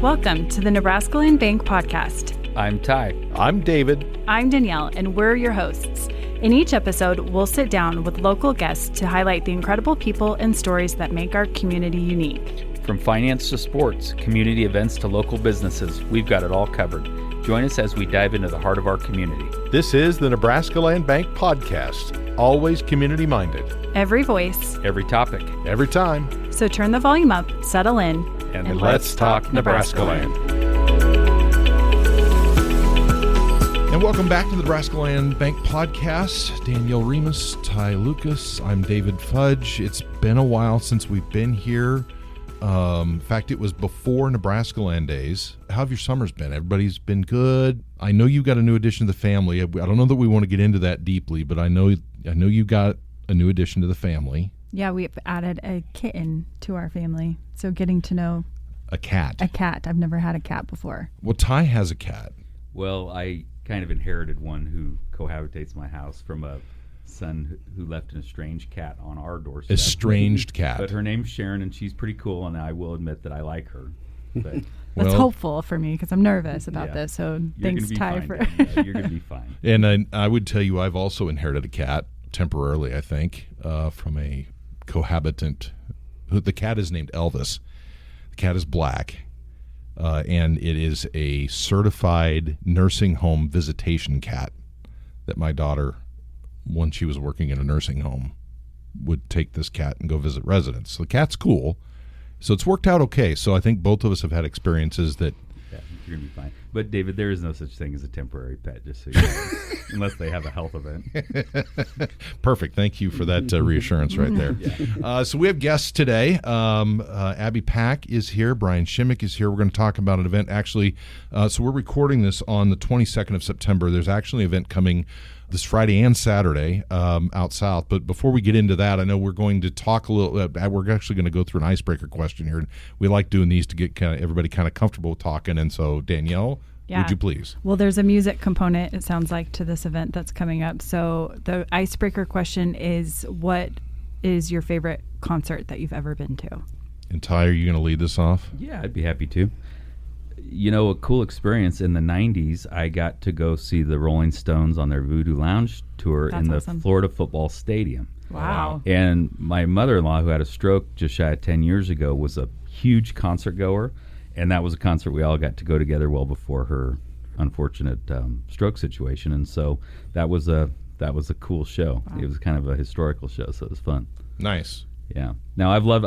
Welcome to the NebraskaLand Bank Podcast. I'm Ty. I'm David. I'm Danielle, and we're your hosts. In each episode, we'll sit down with local guests to highlight the incredible people and stories that make our community unique. From finance to sports, community events to local businesses, we've got it all covered. Join us as we dive into the heart of our community. This is the NebraskaLand Bank Podcast, always community-minded. Every voice. Every topic. Every time. So turn the volume up, settle in, and let's talk NebraskaLand. And welcome back to the NebraskaLand Bank Podcast. Danielle Remus, Ty Lucas, I'm David Fudge. It's been a while since we've been here. In fact, it was before NebraskaLand Days. How have your summers been? Everybody's been good. I know you got a new addition to the family. I don't know that we want to get into that deeply, but I know you got a new addition to the family. Yeah, we've added a kitten to our family. So getting to know a cat. I've never had a cat before. Well, Ty has a cat. Well, I kind of inherited one who cohabitates my house from a son who left an estranged cat on our doorstep. Estranged cat. But her name's Sharon, and she's pretty cool, and I will admit that I like her. But That's hopeful for me because I'm nervous about this. So thanks, Ty. You're going to be fine. And I would tell you I've also inherited a cat temporarily, I think, from a cohabitant. The cat is named Elvis. The cat is black, and it is a certified nursing home visitation cat that my daughter, when she was working in a nursing home, would take this cat and go visit residents. So the cat's cool. So it's worked out okay. So I think both of us have had experiences that... Yeah, you're going to be fine. But, David, there is no such thing as a temporary pet, just so you know, unless they have a health event. Perfect. Thank you for that reassurance right there. Yeah. So we have guests today. Abbie Pack is here. Brian Schimek is here. We're going to talk about an event. Actually, so we're recording this on the 22nd of September. There's actually an event coming this Friday and Saturday out south. But before we get into that, I know we're going to talk a little. We're actually going to go through an icebreaker question here. We like doing these to get everybody kind of comfortable with talking. And so, Danielle, would you please? Well, there's a music component, it sounds like, to this event that's coming up. So the icebreaker question is, what is your favorite concert that you've ever been to? And Ty, are you going to lead this off? Yeah, I'd be happy to. You know, a cool experience in the 90s, I got to go see the Rolling Stones on their Voodoo Lounge tour in the Florida Football Stadium. Wow. And my mother-in-law, who had a stroke just shy of 10 years ago, was a huge concert goer. And that was a concert we all got to go together well before her unfortunate stroke situation. And so that was a cool show. Wow. It was kind of a historical show, so it was fun. Nice. Yeah. Now, I've loved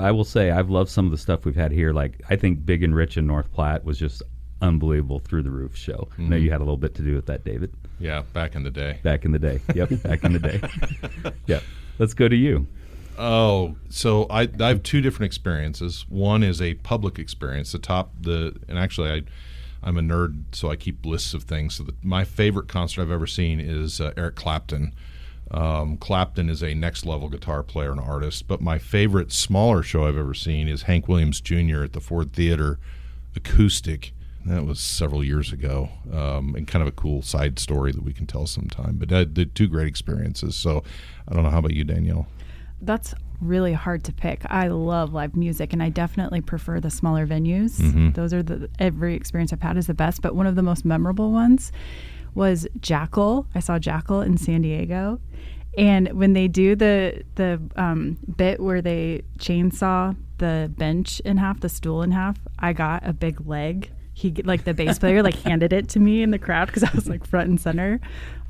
some of the stuff we've had here. Like, I think Big and Rich in North Platte was just unbelievable, through the roof show. Mm-hmm. I know you had a little bit to do with that, David. Yeah, back in the day. Yep, back in the day. Yep. Let's go to you. Oh, so I have two different experiences. One is a public experience. And actually I'm a nerd, so I keep lists of things. So my favorite concert I've ever seen is Eric Clapton. Clapton is a next-level guitar player and artist, but my favorite smaller show I've ever seen is Hank Williams Jr. at the Ford Theater acoustic. That was several years ago, and kind of a cool side story that we can tell sometime. But I did two great experiences, so I don't know. How about you, Danielle? That's really hard to pick. I love live music, and I definitely prefer the smaller venues. Mm-hmm. Those are every experience I've had is the best, but one of the most memorable ones was Jackal. I saw Jackal in San Diego, and when they do the bit where they chainsaw the bench in half, the stool in half, I got a big leg. The bass player, handed it to me in the crowd because I was front and center.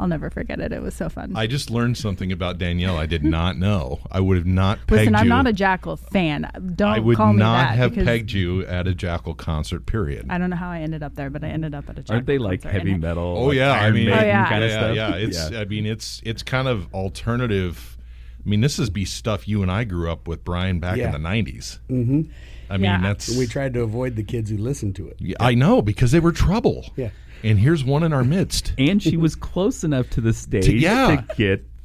I'll never forget it. It was so fun. I just learned something about Danielle I did not know. I would have not pegged you. Listen, I'm not a Jackal fan. Don't I would call me not that have pegged you at a Jackal concert, period. I don't know how I ended up there, but I ended up at a Jackal Aren't they concert. Heavy metal? Oh, yeah. Iron Maiden kind of stuff? Yeah. It's kind of alternative. I mean, this is stuff you and I grew up with, Brian, back in the 90s. Mm-hmm. I mean, that's... We tried to avoid the kids who listened to it. Yeah, I know, because they were trouble. Yeah. And here's one in our midst. And she was close enough to the stage to get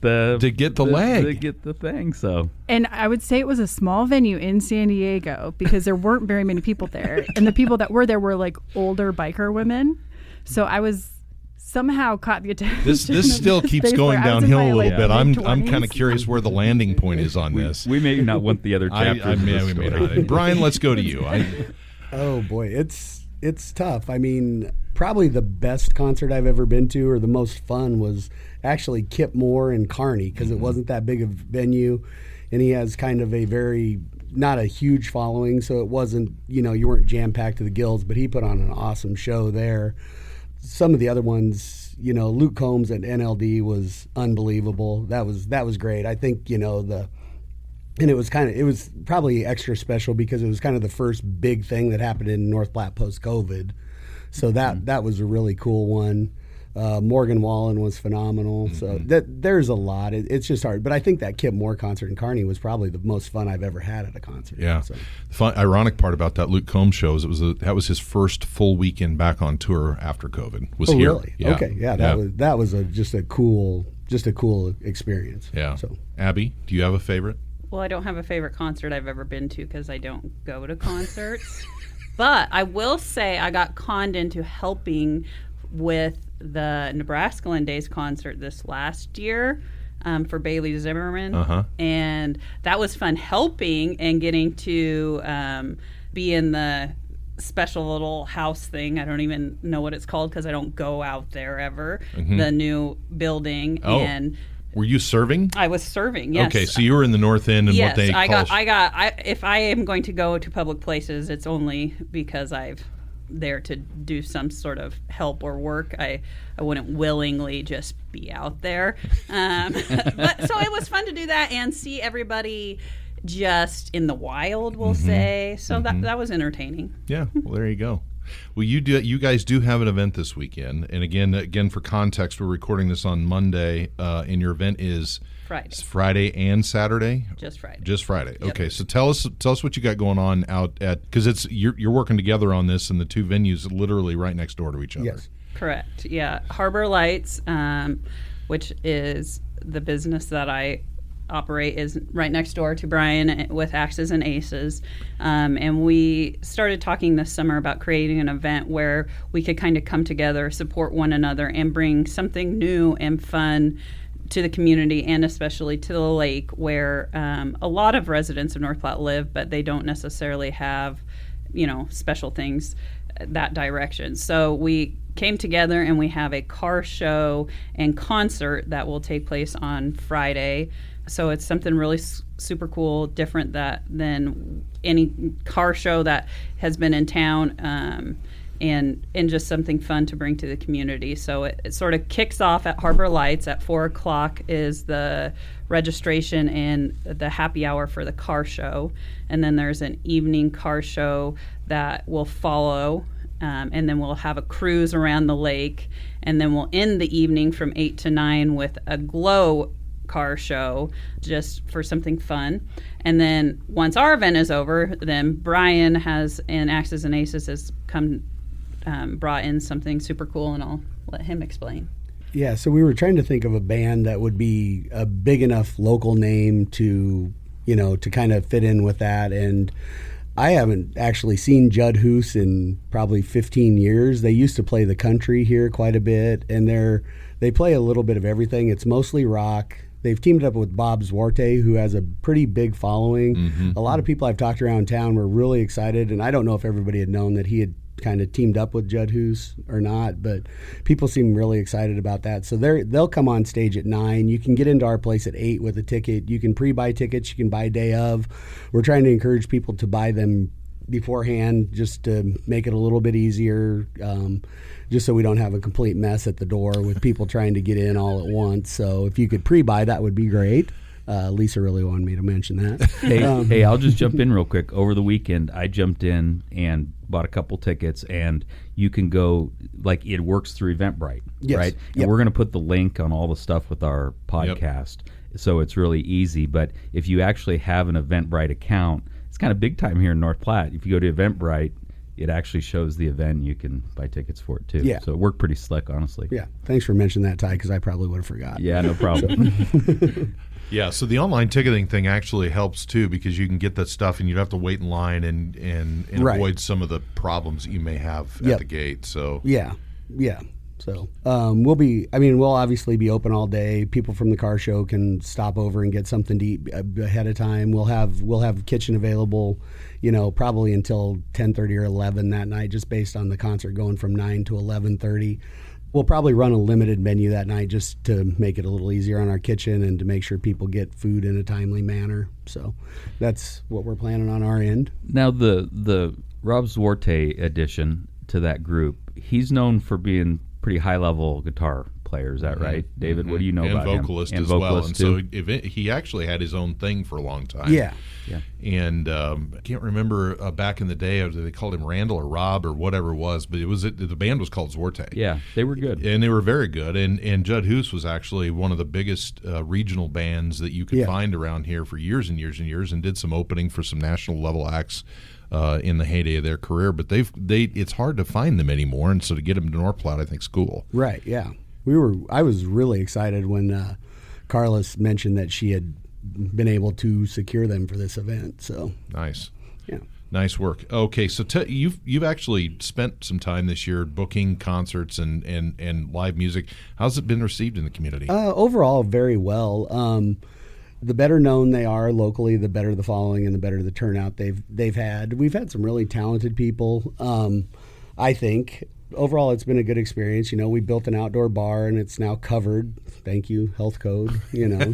the leg. To get the thing, so. And I would say it was a small venue in San Diego because there weren't very many people there. And the people that were there were older biker women. So I was somehow caught the attention. This still keeps going downhill a little bit. I'm kind of curious where the landing point is on this. We may not want the other chapters. We may not. Brian, let's go to you. Oh boy, it's It's tough. I mean, probably the best concert I've ever been to, or the most fun, was actually Kip Moore in Kearney, because it wasn't that big of a venue, and he has kind of a very, not a huge following, so it wasn't, you weren't jam-packed to the gills, but he put on an awesome show there. Some of the other ones, Luke Combs at NLD was unbelievable. That was great. I think, and it was probably extra special because it was kind of the first big thing that happened in North Platte post-COVID. So that was a really cool one. Morgan Wallen was phenomenal. So there's a lot. It's just hard. But I think that Kip Moore concert in Kearney was probably the most fun I've ever had at a concert. Yeah. So. The ironic part about that Luke Combs show is that was his first full weekend back on tour after COVID. Oh, here. Really? Yeah. Okay. Yeah. That was just a cool experience. Yeah. So, Abbie, do you have a favorite? Well, I don't have a favorite concert I've ever been to because I don't go to concerts. But I will say I got conned into helping with the NebraskaLand Days concert this last year for Bailey Zimmerman. And that was fun, helping and getting to be in the special little house thing. I don't even know what it's called because I don't go out there ever. The new building. Oh. And were you serving? I was serving, yes. Okay, so you were in the North End and what they call... if I am going to go to public places, it's only because I've there to do some sort of help or work. I wouldn't willingly just be out there. But so it was fun to do that and see everybody just in the wild, we'll say. So that was entertaining. Yeah, well, there you go. Well, you guys do have an event this weekend, and again for context, we're recording this on Monday, and your event is Friday and Saturday. Just Friday. Just Friday. Yep. Okay, so tell us what you got going on out at, because you're working together on this, and the two venues are literally right next door to each other. Yes. Correct. Yeah, Harbor Lights, which is the business that I operate, is right next door to Brian with Axes and Aces, and we started talking this summer about creating an event where we could kind of come together, support one another, and bring something new and fun to the community, and especially to the lake, where a lot of residents of North Platte live, but they don't necessarily have, special things that direction. So we came together and we have a car show and concert that will take place on Friday. So it's something really super cool, different than any car show that has been in town, and just something fun to bring to the community. So it sort of kicks off at Harbor Lights at 4:00 is the registration and the happy hour for the car show. And then there's an evening car show that will follow, and then we'll have a cruise around the lake. And then we'll end the evening from 8 to 9 with a glow car show, just for something fun. And then once our event is over, then Brian and Axes and Aces has brought in something super cool, and I'll let him explain. Yeah, so we were trying to think of a band that would be a big enough local name to kind of fit in with that. And I haven't actually seen Judd Hoos in probably 15 years. They used to play the country here quite a bit, and they play a little bit of everything. It's mostly rock. They've teamed up with Bob Zwart, who has a pretty big following. A lot of people I've talked around town were really excited, and I don't know if everybody had known that he had kind of teamed up with Judd Hoos or not, but people seem really excited about that. So they'll come on stage at 9. You can get into our place at 8 with a ticket. You can pre-buy tickets. You can buy day of. We're trying to encourage people to buy them beforehand, just to make it a little bit easier, just so we don't have a complete mess at the door with people trying to get in all at once. So if you could pre-buy, that would be great. Lisa really wanted me to mention that. Hey, I'll just jump in real quick. Over the weekend, I jumped in and bought a couple tickets, and you can go, like, it works through Eventbrite, yes. right? And we're going to put the link on all the stuff with our podcast, so it's really easy. But if you actually have an Eventbrite account, it's kind of big time here in North Platte. If you go to Eventbrite, it actually shows the event, and you can buy tickets for it, too. Yeah. So it worked pretty slick, honestly. Yeah. Thanks for mentioning that, Ty, because I probably would have forgot. Yeah, no problem. Yeah, so the online ticketing thing actually helps too, because you can get that stuff and you don't have to wait in line and right. avoid some of the problems that you may have at the gate. So yeah, So we'll obviously be open all day. People from the car show can stop over and get something to eat ahead of time. We'll have kitchen available, probably until 10:30 or 11 that night, just based on the concert going from 9 to 11:30. We'll probably run a limited menu that night just to make it a little easier on our kitchen and to make sure people get food in a timely manner. So that's what we're planning on our end. Now, the Rob Zwart addition to that group, he's known for being pretty high-level guitar player. Is that right, David? What do you know about him? And vocalist as well. And so he actually had his own thing for a long time. Yeah. And I can't remember back in the day, they called him Randall or Rob or whatever it was, but the band was called Zwart. Yeah, they were good. And they were very good. And Judd Hoos was actually one of the biggest regional bands that you could find around here for years and years and years, and did some opening for some national level acts in the heyday of their career. But it's hard to find them anymore, and so to get them to North Platte, I think, is cool. Right, yeah. I was really excited when Carlos mentioned that she had been able to secure them for this event. So nice, yeah, nice work. Okay, so you've actually spent some time this year booking concerts and live music. How's it been received in the community? Overall, very well. The better known they are locally, the better the following and the better the turnout they've had. We've had some really talented people. I think overall it's been a good experience. We built an outdoor bar and it's now covered. Thank you, health code.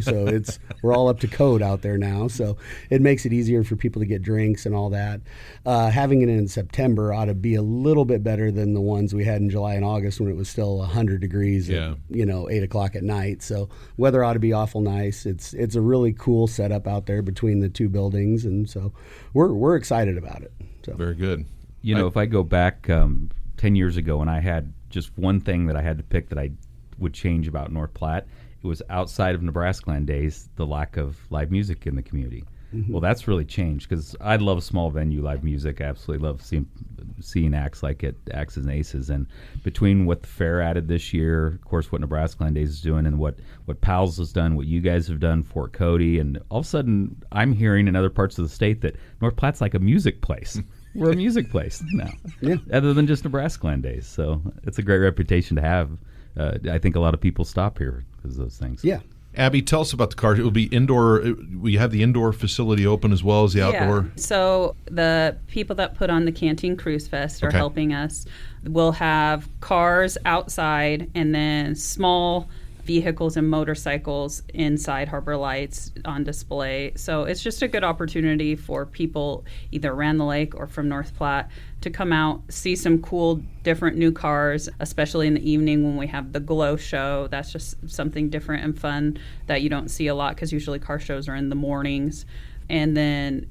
So we're all up to code out there now. So it makes it easier for people to get drinks and all that. Having it in September ought to be a little bit better than the ones we had in July and August when it was still 100 degrees at 8 o'clock at night. So weather ought to be awful nice. It's a really cool setup out there between the two buildings, and so we're excited about it. So very good. If I go back 10 years ago and I had just one thing that I had to pick that I would change about North Platte, it was outside of NebraskaLand days, the lack of live music in the community. Mm-hmm. Well, that's really changed because I love a small venue live music. I absolutely love seeing acts like at Axes and Aces. And between what the fair added this year, of course, what NebraskaLand Days is doing, and what Pals has done, what you guys have done, Fort Cody, and all of a sudden I'm hearing in other parts of the state that North Platte's like a music place. We're a music place now, other than just NebraskaLand Days. So it's a great reputation to have. I think a lot of people stop here because of those things. Yeah. Abbie, tell us about the car. It will be indoor. We have the indoor facility open as well as the outdoor. Yeah. So the people that put on the Canteen Cruise Fest are helping us. We'll have cars outside and then small vehicles and motorcycles inside Harbor Lights on display. So it's just a good opportunity for people either around the lake or from North Platte to come out, see some cool, different new cars, especially in the evening when we have the glow show. That's just something different and fun that you don't see a lot because usually car shows are in the mornings. And then,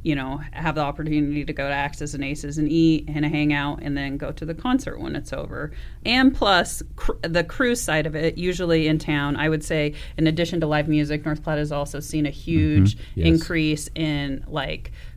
have the opportunity to go to Axes and Aces and eat and hang out and then go to the concert when it's over. And plus, the cruise side of it, usually in town, I would say, in addition to live music, North Platte has also seen a huge increase in,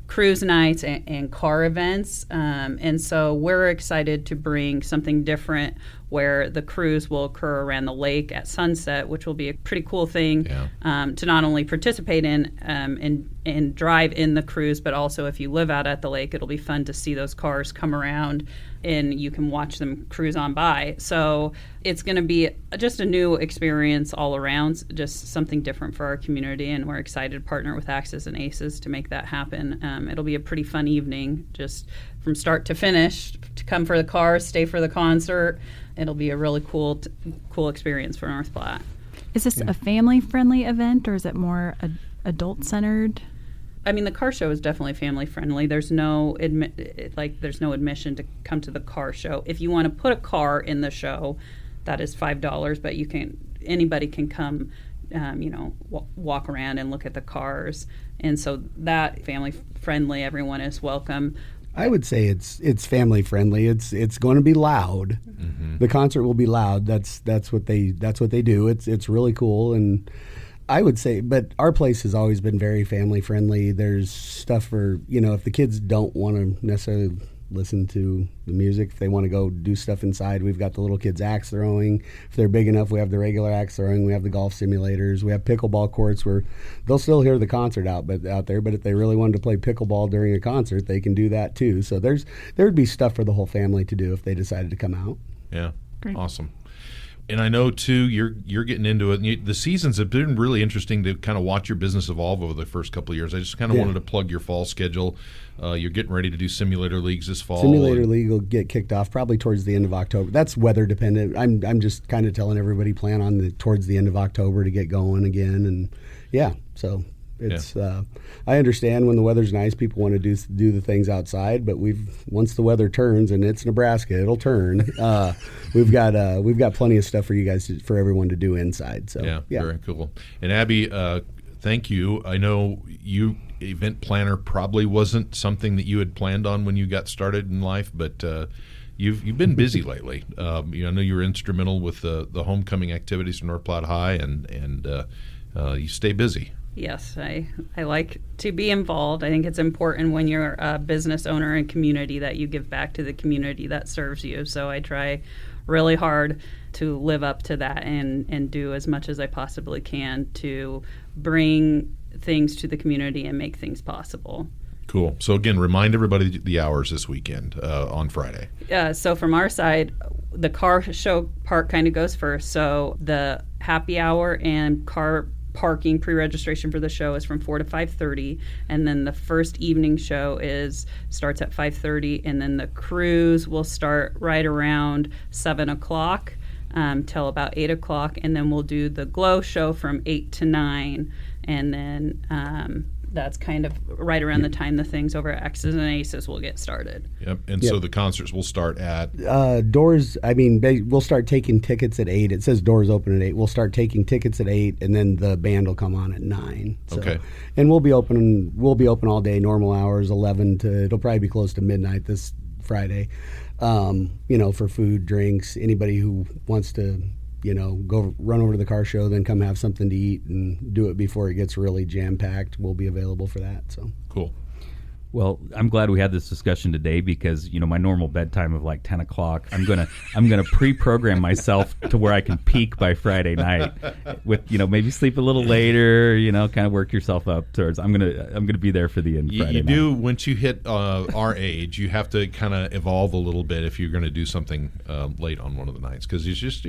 cruise nights and car events. And so we're excited to bring something different where the cruise will occur around the lake at sunset, which will be a pretty cool thing to not only participate in and drive in the cruise, but also if you live out at the lake, it'll be fun to see those cars come around and you can watch them cruise on by. So it's going to be just a new experience all around, just something different for our community, and we're excited to partner with Axes and Aces to make that happen. It'll be a pretty fun evening, just from start to finish, to come for the cars, stay for the concert. It'll be a really cool experience for North Platte. Is this a family-friendly event, or is it more adult-centered? I mean, the car show is definitely family-friendly. There's no admission to come to the car show. If you want to put a car in the show, that is $5, but anybody can come, walk around and look at the cars. And so that family-friendly, everyone is welcome. I would say it's family friendly. It's going to be loud. Mm-hmm. The concert will be loud. That's what they do. It's really cool, and I would say, but our place has always been very family friendly. There's stuff for if the kids don't want to necessarily listen to the music, if they want to go do stuff inside, we've got the little kids axe throwing. If they're big enough, we have the regular axe throwing. We have the golf simulators. We have pickleball courts where they'll still hear the concert out there, but if they really wanted to play pickleball during a concert, they can do that too. So there would be stuff for the whole family to do if they decided to come out. Yeah. Great. Awesome. And I know too, you're getting into it. The seasons have been really interesting to kind of watch your business evolve over the first couple of years. I just kind of wanted to plug your fall schedule. You're getting ready to do simulator leagues this fall. Simulator league will get kicked off probably towards the end of October. That's weather dependent. I'm just kind of telling everybody plan on towards the end of October to get going again, and so. It's I understand when the weather's nice, people want to do the things outside, but once the weather turns, and it's Nebraska, it'll turn. We've got plenty of stuff for you guys for everyone to do inside. So very cool. And Abbie, thank you. I know event planner probably wasn't something that you had planned on when you got started in life, but you've been busy lately. I know you were instrumental with the homecoming activities for North Platte High, and you stay busy. Yes, I like to be involved. I think it's important when you're a business owner and community that you give back to the community that serves you. So I try really hard to live up to that and do as much as I possibly can to bring things to the community and make things possible. Cool. So again, remind everybody the hours this weekend on Friday. So from our side, the car show part kind of goes first. So the happy hour and car parking pre-registration for the show is from 4 to 5:30, and then the first evening show starts at 5:30, and then the cruise will start right around 7 o'clock till about 8 o'clock, and then we'll do the glow show from 8 to 9, and then that's kind of right around the time the things over at X's and Aces will get started. Yep. And so the concerts will start at doors. I mean, we'll start taking tickets at 8. It says doors open at 8. We'll start taking tickets at 8, and then the band will come on at 9. So, okay. And we'll be open all day, normal hours, 11 to. It'll probably be close to midnight this Friday. For food, drinks, anybody who wants to. Go run over to the car show, then come have something to eat and do it before it gets really jam-packed. We'll be available for that. So cool. Well, I'm glad we had this discussion today because, my normal bedtime of like 10 o'clock, I'm gonna pre-program myself to where I can peak by Friday night with, maybe sleep a little later, kind of work yourself up towards, I'm gonna be there for the end Friday You night. do, once you hit our age, you have to kind of evolve a little bit if you're going to do something late on one of the nights because it's just,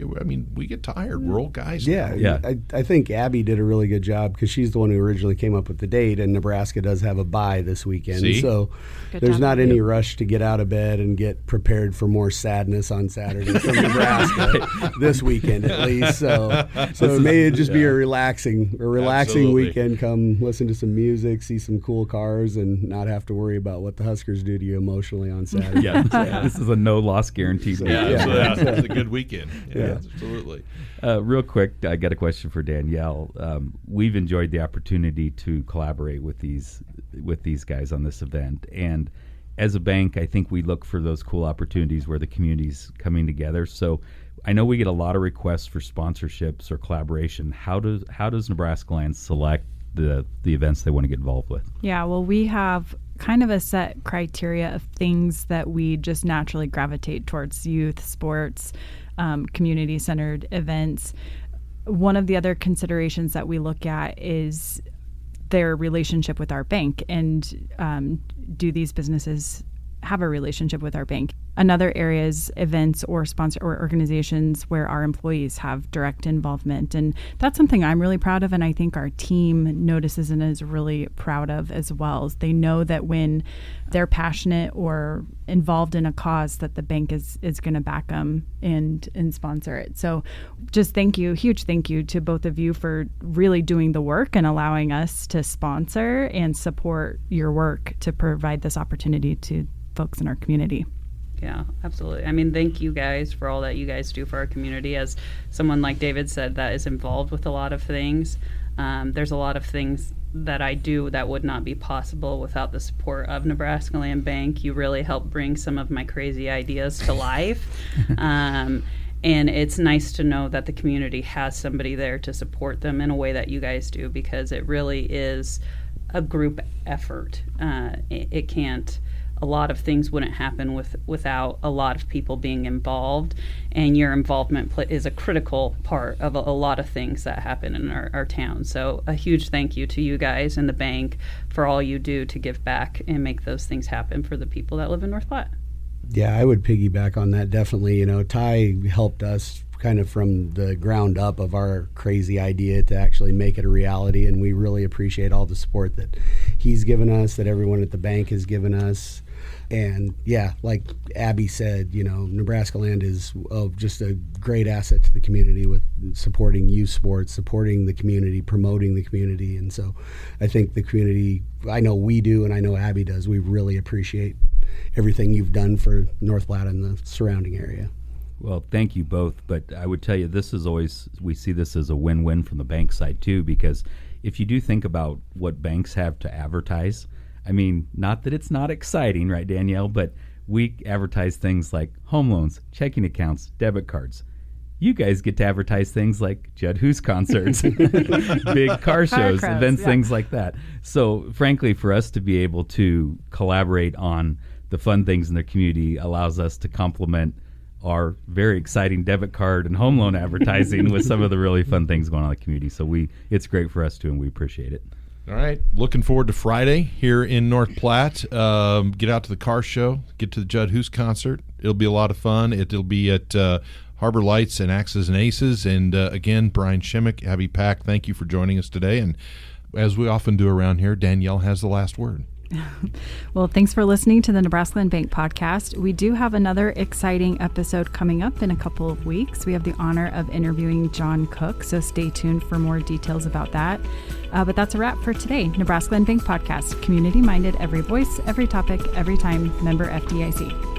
we get tired. We're old guys now. Yeah. I think Abbie did a really good job because she's the one who originally came up with the date, and Nebraska does have a bye this weekend. See? So there's not any rush to get out of bed and get prepared for more sadness on Saturday from Nebraska this weekend at least. So it may just be a relaxing Absolutely. weekend. Come listen to some music, see some cool cars, and not have to worry about what the Huskers do to you emotionally on Saturday. Yeah, this is a no loss guaranteed. It's a good weekend. Yeah. Absolutely. Real quick, I got a question for Danielle. We've enjoyed the opportunity to collaborate with these guys on this event, and as a bank, I think we look for those cool opportunities where the community's coming together. So I know we get a lot of requests for sponsorships or collaboration. How does NebraskaLand select the events they want to get involved with? Yeah, well, we have kind of a set criteria of things that we just naturally gravitate towards: youth, sports, community-centered events. One of the other considerations that we look at is their relationship with our bank, and do these businesses have a relationship with our bank? Another area is events or sponsor or organizations where our employees have direct involvement, and that's something I'm really proud of, and I think our team notices and is really proud of as well. They know that when they're passionate or involved in a cause, that the bank is going to back them and sponsor it. So just huge thank you to both of you for really doing the work and allowing us to sponsor and support your work to provide this opportunity to folks in our community. Yeah, absolutely. I mean, thank you guys for all that you guys do for our community. As someone like David said that is involved with a lot of things, there's a lot of things that I do that would not be possible without the support of NebraskaLand Bank. You really help bring some of my crazy ideas to life. And it's nice to know that the community has somebody there to support them in a way that you guys do, because it really is a group effort. It can't. A lot of things wouldn't happen without a lot of people being involved, and your involvement is a critical part of a lot of things that happen in our town. So a huge thank you to you guys and the bank for all you do to give back and make those things happen for the people that live in North Platte. Yeah, I would piggyback on that definitely. Ty helped us kind of from the ground up of our crazy idea to actually make it a reality. And we really appreciate all the support that he's given us, that everyone at the bank has given us. And yeah, like Abbie said, NebraskaLand is just a great asset to the community with supporting youth sports, supporting the community, promoting the community. And so I think the community, I know we do, and I know Abbie does, we really appreciate everything you've done for North Platte and the surrounding area. Well, thank you both. But I would tell you, we see this as a win-win from the bank side too, because if you do think about what banks have to advertise, I mean, not that it's not exciting, right, Danielle, but we advertise things like home loans, checking accounts, debit cards. You guys get to advertise things like Judd Who's concerts, big car shows, crowds, events, things like that. So, frankly, for us to be able to collaborate on the fun things in the community allows us to complement our very exciting debit card and home loan advertising with some of the really fun things going on in the community. So it's great for us too, and we appreciate it. All right. Looking forward to Friday here in North Platte. Get out to the car show. Get to the Judd Who's concert. It'll be a lot of fun. It'll be at Harbor Lights and Axes and Aces. And again, Brian Schimek, Abbie Pack, thank you for joining us today. And as we often do around here, Danielle has the last word. Well, thanks for listening to the NebraskaLand Bank Podcast. We do have another exciting episode coming up in a couple of weeks. We have the honor of interviewing John Cook, so stay tuned for more details about that. But that's a wrap for today. NebraskaLand Bank Podcast, community-minded, every voice, every topic, every time, member FDIC.